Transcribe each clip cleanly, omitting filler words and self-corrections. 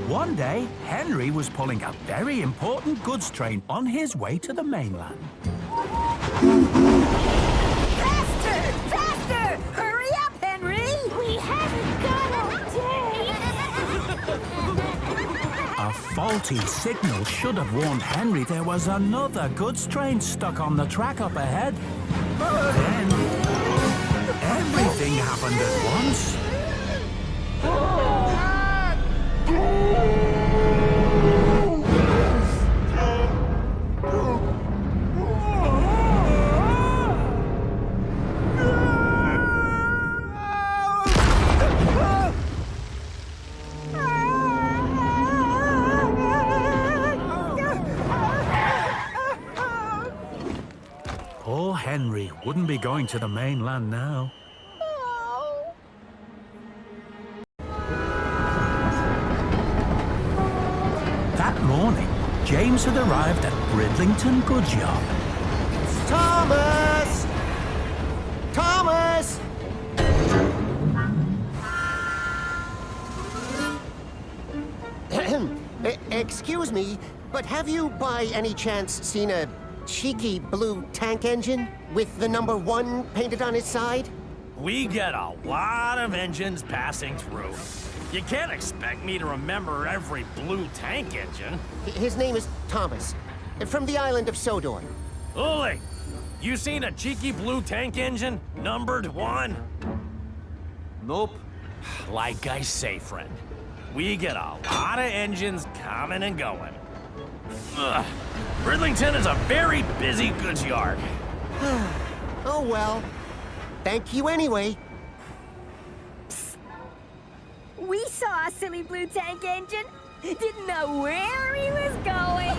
One day, Henry was pulling a very important goods train on his way to the mainland. Faster! Faster! Hurry up, Henry! We haven't got all day. A faulty signal should have warned Henry there was another goods train stuck on the track up ahead. Then, everything happened at once. Poor Henry wouldn't be going to the mainland now. That morning, James had arrived at Bridlington Goods Yard. Thomas! Thomas! Excuse me, but have you by any chance seen a cheeky blue tank engine with the number 1 painted on its side? We get a lot of engines passing through. You can't expect me to remember every blue tank engine. His name is Thomas, from the island of Sodor. Uli, you seen a cheeky blue tank engine, numbered 1? Nope. Like I say, friend, we get a lot of engines coming and going. Ugh. Bridlington is a very busy goods yard. Oh well. Thank you anyway. We saw a silly blue tank engine. Didn't know where he was going.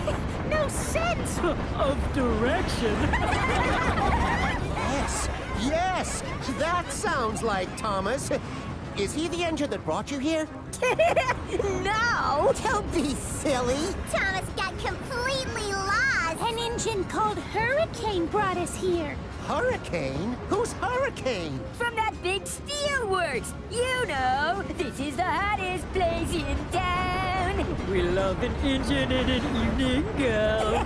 No sense of direction. Yes, yes, that sounds like Thomas. Is he the engine that brought you here? No! Don't be silly. Thomas got completely lost. An engine called Hurricane brought us here. Hurricane? Who's Hurricane? From that big steelworks. You know, this is the hottest place in town. We love an engine in an evening gown.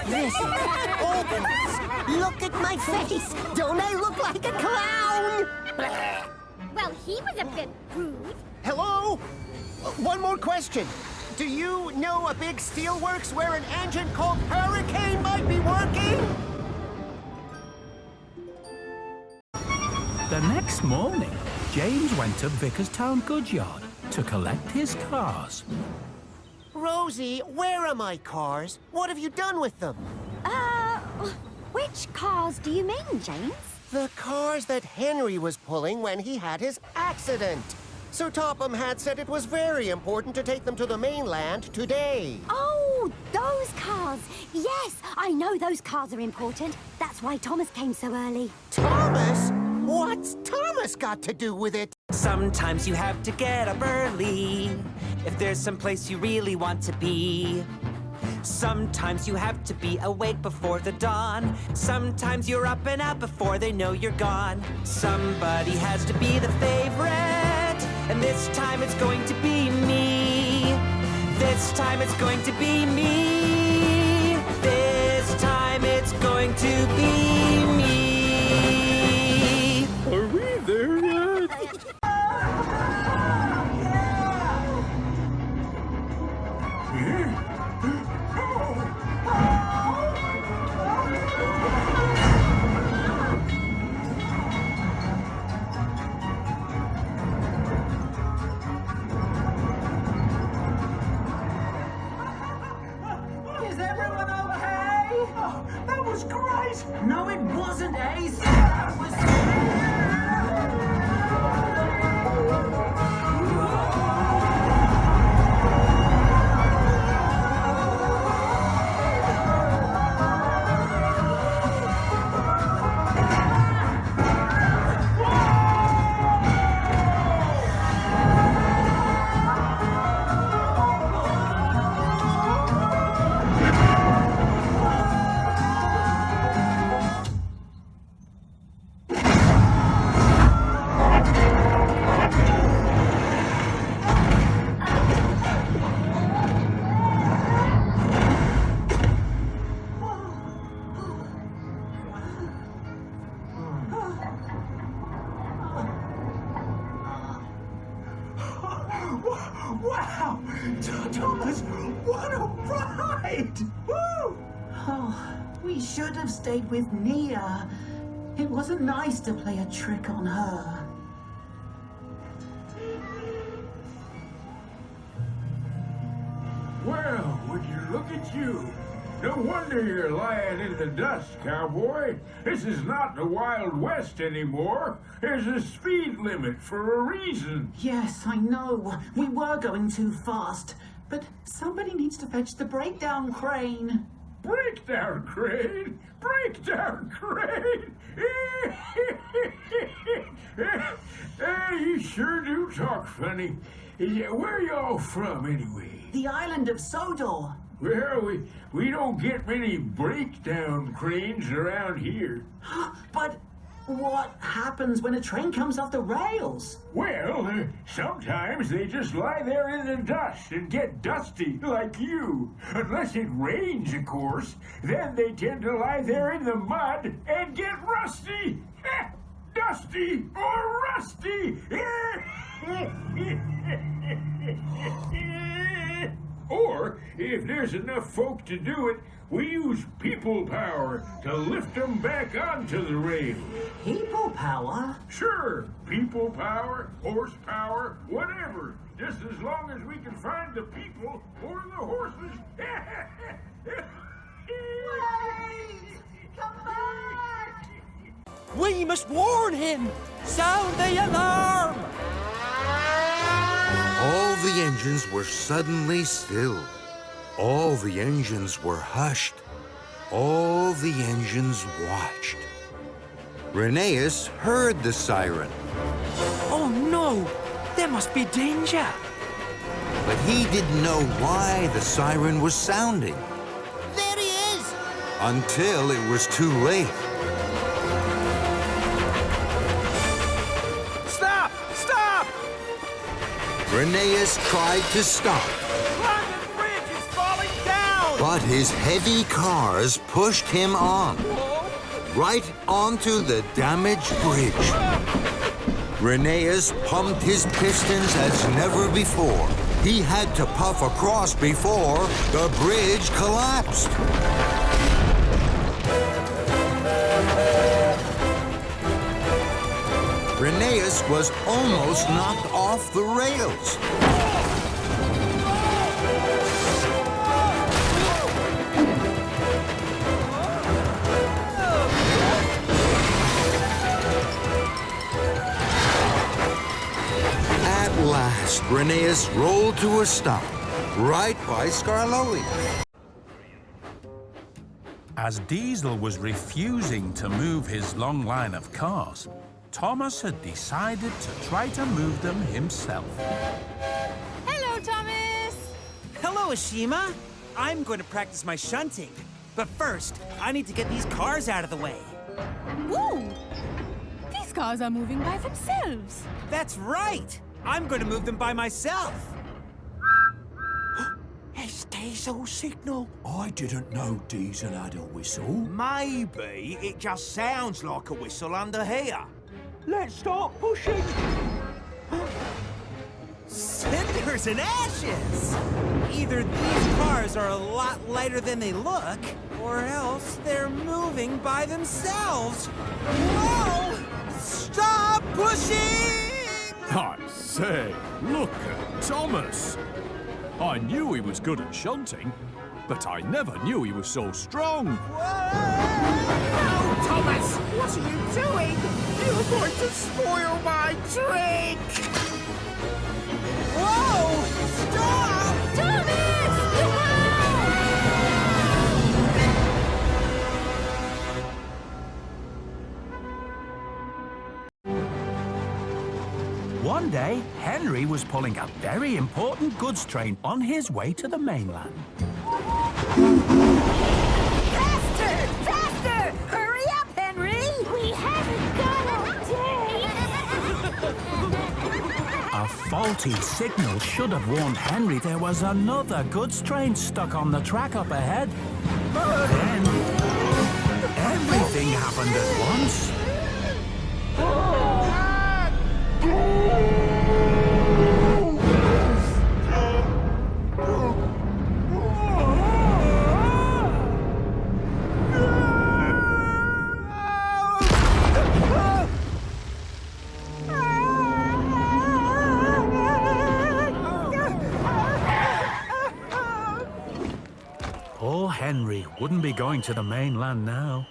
Listen, open this. Look at my face. Don't I look like a clown? Well, he was a bit rude. Hello? One more question. Do you know a big steelworks where an engine called Hurricane might be working? The next morning, James went to Vickerstown Goods Yard to collect his cars. Rosie, where are my cars? What have you done with them? Which cars do you mean, James? The cars that Henry was pulling when he had his accident. Sir Topham had said it was very important to take them to the mainland today. Oh, those cars. Yes, I know those cars are important. That's why Thomas came so early. Thomas? What's Thomas got to do with it? Sometimes you have to get up early if there's some place you really want to be. Sometimes you have to be awake before the dawn. Sometimes you're up and out before they know you're gone. Somebody has to be the favorite, and this time it's going to be me. This time it's going to be me. This time it's going to be me. Are we there yet? Is everyone okay? Oh, that was great! Now we Wow! Thomas, what a ride! Woo! Oh, we should have stayed with Nia. It wasn't nice to play a trick on her. Well, would you look at you? No wonder you're lying in the dust, cowboy. This is not the Wild West anymore. There's a speed limit for a reason. Yes, I know. We were going too fast. But somebody needs to fetch the breakdown crane. Breakdown crane! Breakdown crane! You sure do talk funny. Yeah, where y'all from, anyway? The island of Sodor. Well, we don't get many breakdown cranes around here. But what happens when a train comes off the rails? Well, sometimes they just lie there in the dust and get dusty, like you. Unless it rains, of course. Then they tend to lie there in the mud and get rusty. Dusty or rusty. Or, if there's enough folk to do it, we use people power to lift them back onto the rails. People power? Sure, people power, horsepower, whatever. Just as long as we can find the people or the horses. Wait! Come back! We must warn him! Sound the alarm! All the engines were suddenly still. All the engines were hushed. All the engines watched. Rheneas heard the siren. Oh no! There must be danger! But he didn't know why the siren was sounding. There he is! Until it was too late. Stop! Stop! Rheneas tried to stop, London Bridge is falling down! but his heavy cars pushed him on, right onto the damaged bridge. Rheneas pumped his pistons as never before. He had to puff across before the bridge collapsed. Rheneas was almost knocked off the rails. At last, Rheneas rolled to a stop, right by Skarloey. As Diesel was refusing to move his long line of cars, Thomas had decided to try to move them himself. Hello, Thomas! Hello, Ashima. I'm going to practice my shunting. But first, I need to get these cars out of the way. Ooh! These cars are moving by themselves. That's right! I'm going to move them by myself. It's Diesel's signal. I didn't know Diesel had a whistle. Maybe it just sounds like a whistle under here. Let's start pushing. Cinders and ashes! Either these cars are a lot lighter than they look, or else they're moving by themselves. Whoa! Stop pushing! I say, look at Thomas. I knew he was good at shunting, but I never knew he was so strong. Oh, Thomas! What are you doing? You're going to spoil my trick! Whoa! Stop! One day, Henry was pulling a very important goods train on his way to the mainland. Faster! Faster! Hurry up, Henry! We haven't got a day! A faulty signal should have warned Henry there was another goods train stuck on the track up ahead. Then, everything happened at once. Henry wouldn't be going to the mainland now.